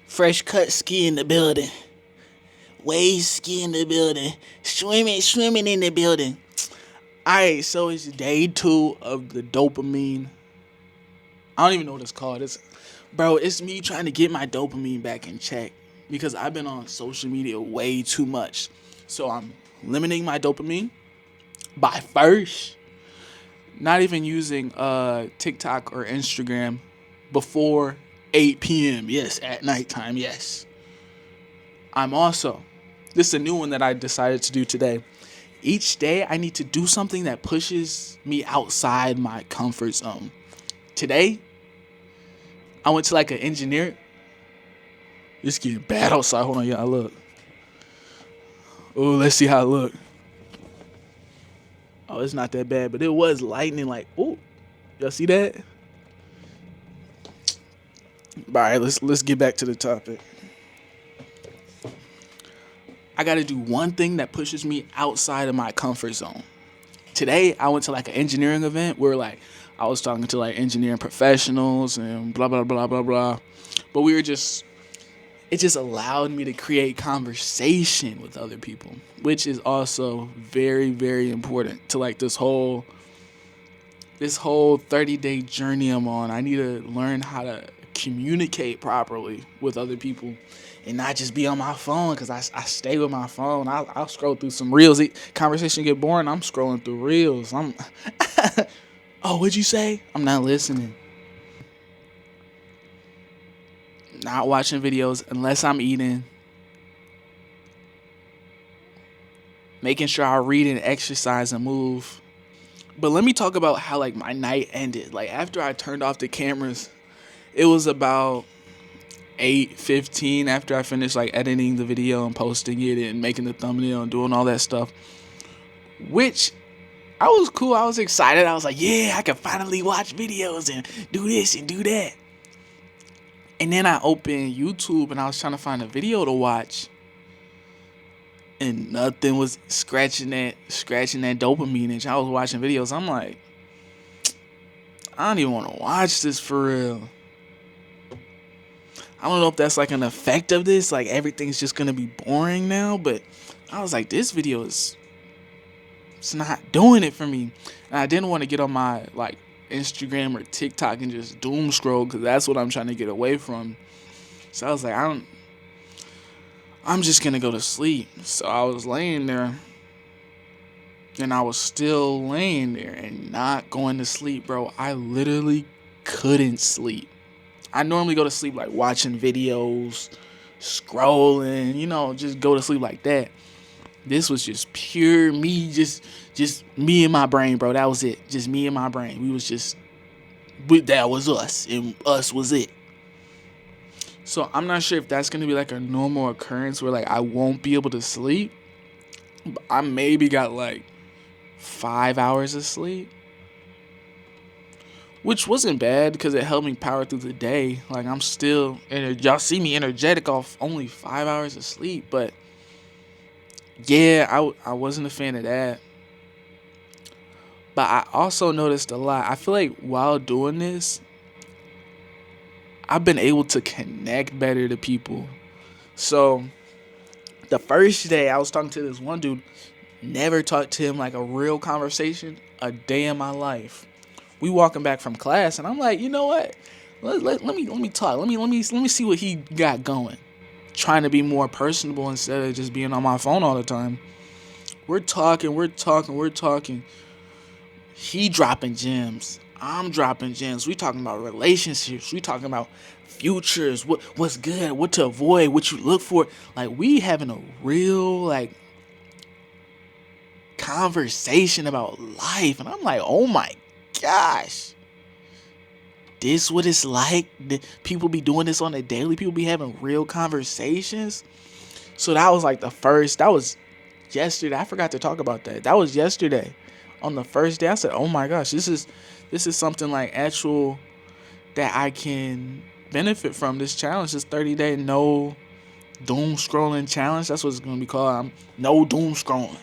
Fresh cut ski in the building. Wave ski in the building. Swimming in the building. Alright, so it's day 2 of the dopamine. I don't even know what it's called. It's me trying to get my dopamine back in check because I've been on social media way too much. So I'm limiting my dopamine by first not even using TikTok or Instagram before 8 p.m. Yes, at nighttime. Yes. This is a new one that I decided to do today. Each day I need to do something that pushes me outside my comfort zone. Today, I went to like an engineer. It's getting bad outside. Hold on, y'all. Look. Oh, let's see how it look. Oh, it's not that bad, but it was lightning. Like, oh, y'all see that? All right, let's get back to the topic. I got to do one thing that pushes me outside of my comfort zone. Today, I went to like an engineering event where like I was talking to like engineering professionals and blah blah blah blah blah. But it just allowed me to create conversation with other people, which is also very, very important to like this whole 30-day journey I'm on. I need to learn how to communicate properly with other people and not just be on my phone, because I stay with my phone. I'll scroll through some reels. Conversation get boring, I'm scrolling through reels. Oh, what'd you say? I'm not listening. Not watching videos unless I'm eating. Making sure I read and exercise and move. But let me talk about how like my night ended. Like after I turned off the cameras, it was about 8:15 after I finished like editing the video and posting it and making the thumbnail and doing all that stuff. Which I was cool. I was excited. I was like, yeah, I can finally watch videos and do this and do that. And then I opened YouTube and I was trying to find a video to watch. And nothing was scratching that dopamine itch. I was watching videos. I'm like, I don't even want to watch this for real. I don't know if that's like an effect of this. Like everything's just going to be boring now. But I was like, this video it's not doing it for me. And I didn't want to get on my like Instagram or TikTok and just doom scroll, because that's what I'm trying to get away from. So I was like, I'm just gonna go to sleep. So I was laying there, and I was still laying there and not going to sleep, bro. I literally couldn't sleep. I normally go to sleep like watching videos, scrolling, just go to sleep like that. This was just pure me, just me and my brain, bro. That was it. Just me and my brain. That was us, and us was it. So I'm not sure if that's going to be like a normal occurrence where like I won't be able to sleep. But I maybe got like 5 hours of sleep, which wasn't bad because it helped me power through the day. Like I'm still, y'all see me energetic off only 5 hours of sleep, but yeah, I wasn't a fan of that. But I also noticed a lot. I feel like while doing this, I've been able to connect better to people. So the first day I was talking to this one dude, never talked to him like a real conversation a day in my life. We walking back from class and I'm like, you know what? Let me talk. Let me see what he got going. Trying to be more personable instead of just being on my phone all the time. We're talking. He dropping gems. I'm dropping gems. We talking about relationships. We talking about futures. What's good? What to avoid? What you look for? Like we having a real like conversation about life, and I'm like, oh my gosh, this what it's like. People be doing this on a daily. People be having real conversations. So that was like the first. That was yesterday. I forgot to talk about that. That was yesterday. On the first day, I said, "Oh my gosh, this is something like actual that I can benefit from. This challenge, this 30-day no doom scrolling challenge. That's what it's gonna be called. No doom scrolling."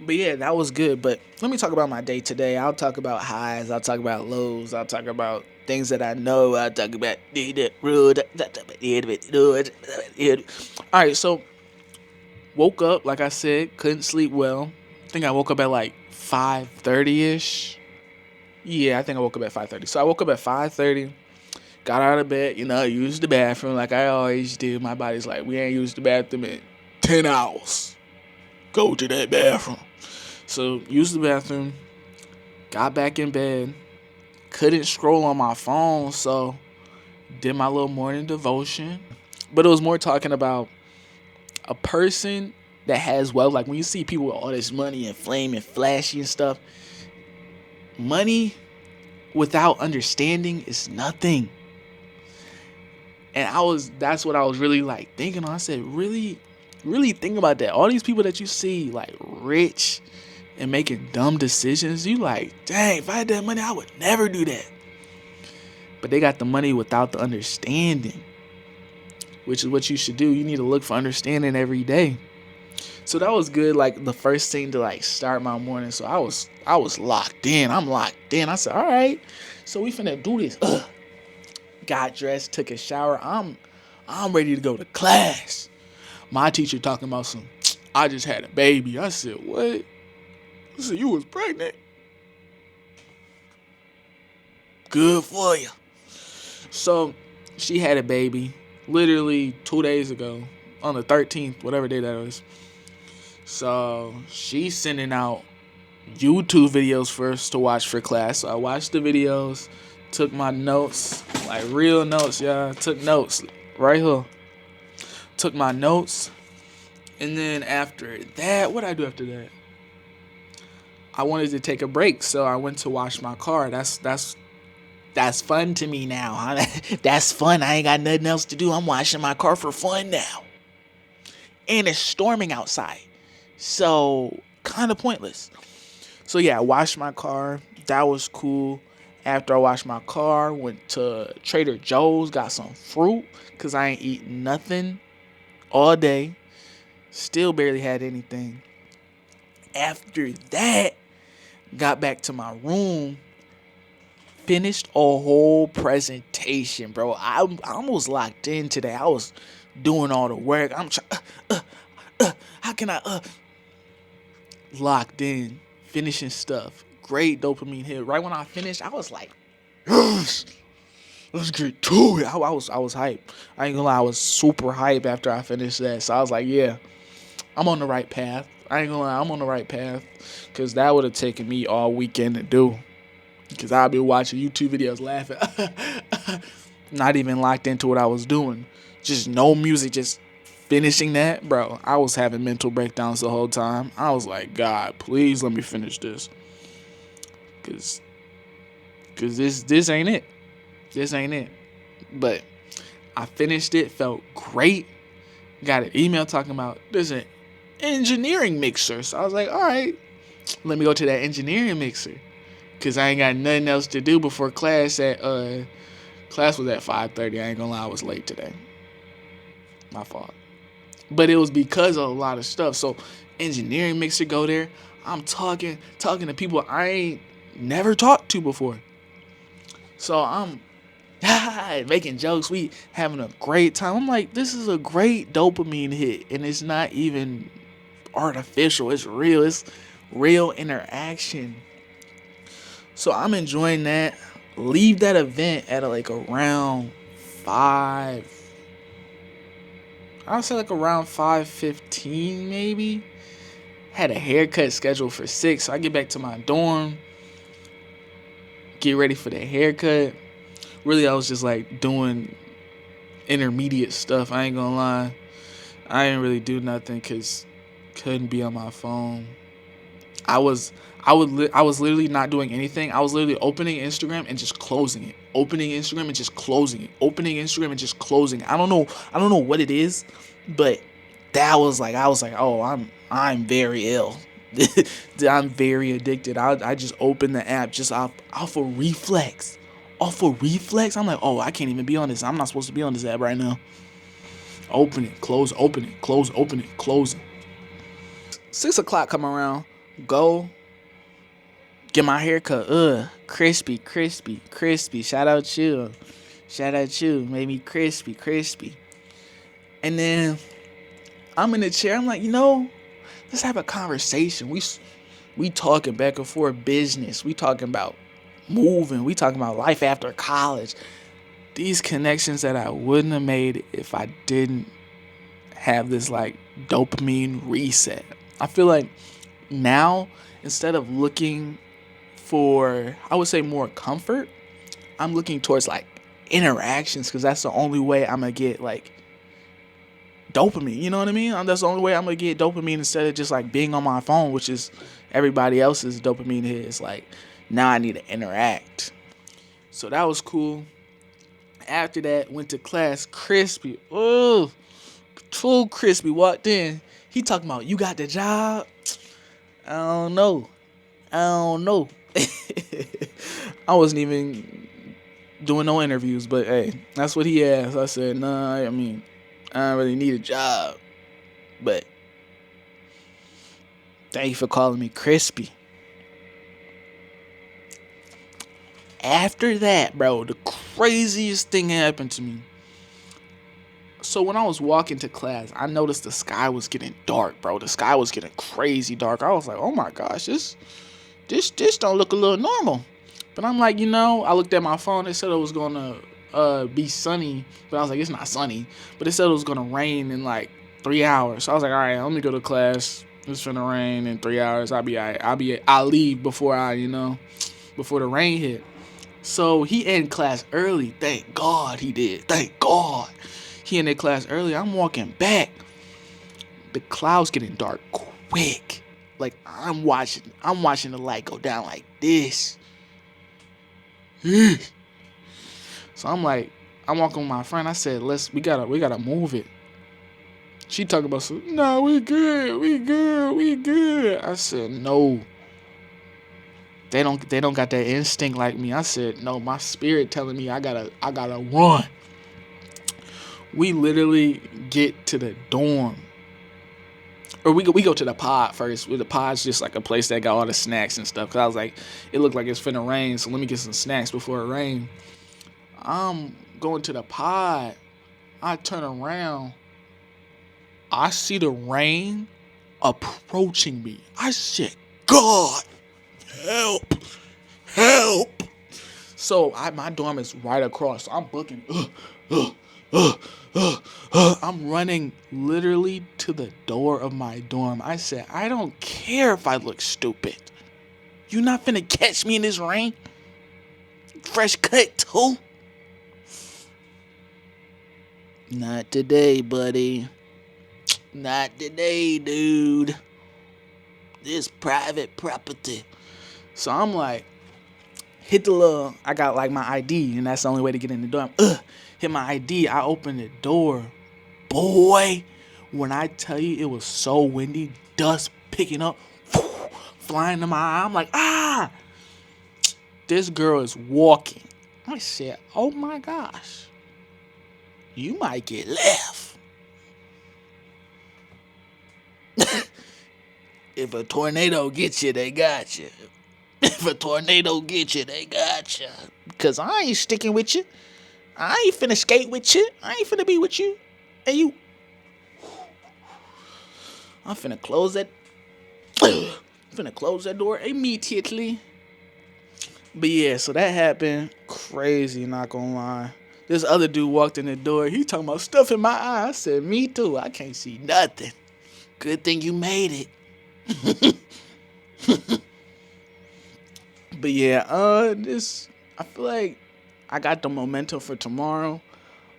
But yeah, that was good. But let me talk about my day today. I'll talk about highs. I'll talk about lows. I'll talk about things that I know. I'll talk about all right. So woke up, like I said, couldn't sleep well. I think I woke up at like 5:30 ish. Yeah, I think I woke up at 5:30. So I woke up at 5:30. Got out of bed, used the bathroom like I always do. My body's like, we ain't used the bathroom in 10 hours. Go to that bathroom. So used the bathroom, got back in bed, couldn't scroll on my phone, so did my little morning devotion. But it was more talking about a person that has wealth. Like when you see people with all this money and flame and flashy and stuff, money without understanding is nothing. And that's what I was really like thinking on. I said, really, really think about that. All these people that you see like rich and making dumb decisions, you like, dang, if I had that money, I would never do that. But they got the money without the understanding, which is what you should do. You need to look for understanding every day. So that was good, like the first thing to like start my morning. So I was locked in. I'm locked in. I said, all right, so we finna do this. Got dressed, took a shower. I'm ready to go to class. My teacher talking about I just had a baby. I said, what? I said, you was pregnant? Good for you. So she had a baby literally 2 days ago on the 13th, whatever day that was. So she's sending out YouTube videos for us to watch for class. So I watched the videos, took my notes, like real notes, y'all. Took notes right here. Took my notes. And then after that, what did I do after that? I wanted to take a break, so I went to wash my car. That's fun to me now. Huh? That's fun. I ain't got nothing else to do. I'm washing my car for fun now. And it's storming outside. So kind of pointless. So yeah, I washed my car. That was cool. After I washed my car, went to Trader Joe's, got some fruit, because I ain't eaten nothing all day. Still barely had anything. After that, got back to my room, finished a whole presentation, bro. I almost locked in today. I was doing all the work. I'm trying, how can I, locked in, finishing stuff. Great dopamine hit. Right when I finished, I was like, yes, let's get to it. I was hyped. I ain't gonna lie, I was super hyped after I finished that. So I was like, yeah, I'm on the right path. I ain't gonna lie, I'm on the right path. Because that would have taken me all weekend to do. Because I'd be watching YouTube videos laughing. Not even locked into what I was doing. Just no music, just finishing that. Bro, I was having mental breakdowns the whole time. I was like, God, please let me finish this. Because this ain't it. This ain't it. But I finished it, felt great. Got an email talking about there's an engineering mixer. So I was like, all right, let me go to that engineering mixer. Because I ain't got nothing else to do before class class was at 5:30. I ain't gonna lie, I was late today. My fault. But it was because of a lot of stuff. So engineering mixer, go there. I'm talking to people I ain't never talked to before. So I'm making jokes. We having a great time. I'm like, this is a great dopamine hit. And it's not even artificial. It's real. It's real interaction. So I'm enjoying that. Leave that event at like around 5. I would say like around 5:15 maybe. Had a haircut scheduled for 6. So I get back to my dorm. Get ready for the haircut. Really, I was just like doing intermediate stuff. I ain't gonna lie. I didn't really do nothing because couldn't be on my phone. I was literally not doing anything. I was literally opening Instagram and just closing it. Opening Instagram and just closing it. Opening Instagram and just closing it. I don't know what it is, but I was like, oh, I'm very ill. I'm very addicted. I just opened the app just off of reflex. Off of reflex, I'm like, oh, I can't even be on this. I'm not supposed to be on this app right now. Open it, close, open it, close, open it, close it. 6 o'clock come around. Go get my hair cut. Crispy, crispy, crispy. Shout out you. Shout out you. Made me crispy, crispy. And then I'm in the chair. I'm like, let's have a conversation. We talking back and forth business. We talking about moving. We talking about life after college. These connections that I wouldn't have made if I didn't have this like dopamine reset. I feel like now, instead of looking for, I would say, more comfort, I'm looking towards like interactions, because that's the only way I'm gonna get like dopamine. You know what I mean? That's the only way I'm gonna get dopamine, instead of just like being on my phone, which is everybody else's dopamine hit. It's like, now I need to interact. So that was cool. After that, went to class. Crispy. Oh, too crispy. Walked in. He talking about, you got the job? I don't know. I wasn't even doing no interviews, but hey, that's what he asked. I said, nah, I don't really need a job. But thank you for calling me crispy. After that, bro, the craziest thing happened to me. So when I was walking to class, I noticed the sky was getting dark, bro. The sky was getting crazy dark. I was like, oh my gosh, this don't look a little normal. But I'm like, I looked at my phone. It said it was gonna be sunny, but I was like, it's not sunny. But it said it was gonna rain in like 3 hours. So I was like, all right, let me go to class. It's finna rain in 3 hours. I'll be all right. I'll leave before before the rain hit. So he ended class early. Thank God he did. Thank God. He ended class early. I'm walking back. The clouds getting dark quick. Like I'm watching the light go down like this. So I'm walking with my friend. I said, we gotta move it. She talking about, no, we good. I said, no. They don't got that instinct like me. I said, no, my spirit telling me I gotta run. We literally get to the dorm. Or we go to the pod first. The pod's just like a place that got all the snacks and stuff. Cause I was like, it looked like it's finna rain, so let me get some snacks before it rain. I'm going to the pod. I turn around. I see the rain approaching me. I said, God, help. So my dorm is right across. So I'm booking. I'm running literally to the door of my dorm. I said, I don't care if I look stupid. You not finna catch me in this rain? Fresh cut too? Not today, buddy. Not today, dude. This private property. So I'm like, hit the little, I got like my ID, and that's the only way to get in the door. Hit my ID, I open the door. Boy, when I tell you it was so windy, dust picking up, flying to my eye. I'm like, this girl is walking. I said, oh my gosh, you might get left. If a tornado gets you, they got you. If a tornado gets you, they got you. Because I ain't sticking with you. I ain't finna skate with you. I ain't finna be with you. And you. I'm finna close that. Door immediately. But yeah, so that happened. Crazy, not gonna lie. This other dude walked in the door. He talking about stuff in my eye. I said, me too. I can't see nothing. Good thing you made it. But yeah, I feel like I got the momentum for tomorrow.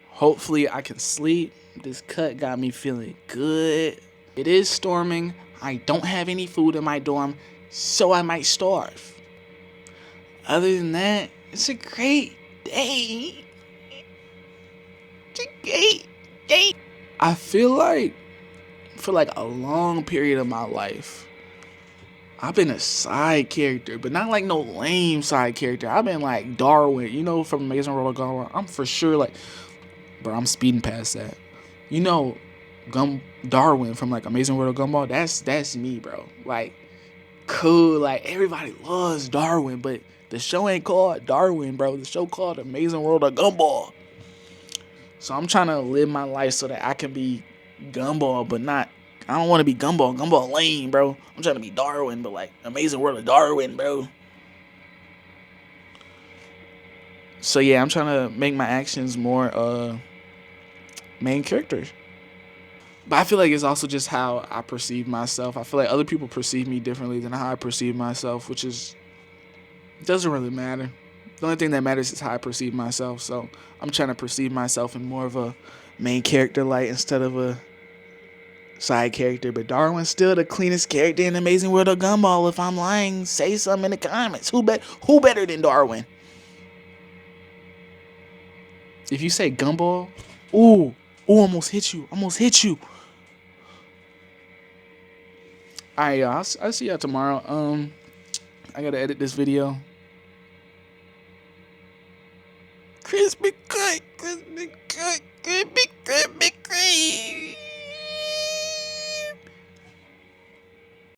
Hopefully I can sleep. This cut got me feeling good. It is storming. I don't have any food in my dorm, so I might starve. Other than that, it's a great day. It's a great day. I feel like for like a long period of my life, I've been a side character, but not like no lame side character. I've been like Darwin, from Amazing World of Gumball. I'm for sure like, bro, I'm speeding past that. Darwin from like Amazing World of Gumball. That's me, bro. Like cool. Like, everybody loves Darwin, but the show ain't called Darwin, bro. The show called Amazing World of Gumball. So I'm trying to live my life so that I can be Gumball, but not. I don't want to be Gumball. Gumball lame, bro. I'm trying to be Darwin, but like Amazing World of Darwin, bro. So yeah, I'm trying to make my actions more main characters. But I feel like it's also just how I perceive myself. I feel like other people perceive me differently than how I perceive myself, which is doesn't really matter. The only thing that matters is how I perceive myself. So I'm trying to perceive myself in more of a main character light instead of a side character. But Darwin's still the cleanest character in Amazing World of Gumball. If I'm lying, say something in the comments. Who better than Darwin? If you say Gumball, ooh, almost hit you. Almost hit you. All right, y'all. I'll see y'all tomorrow. I gotta edit this video.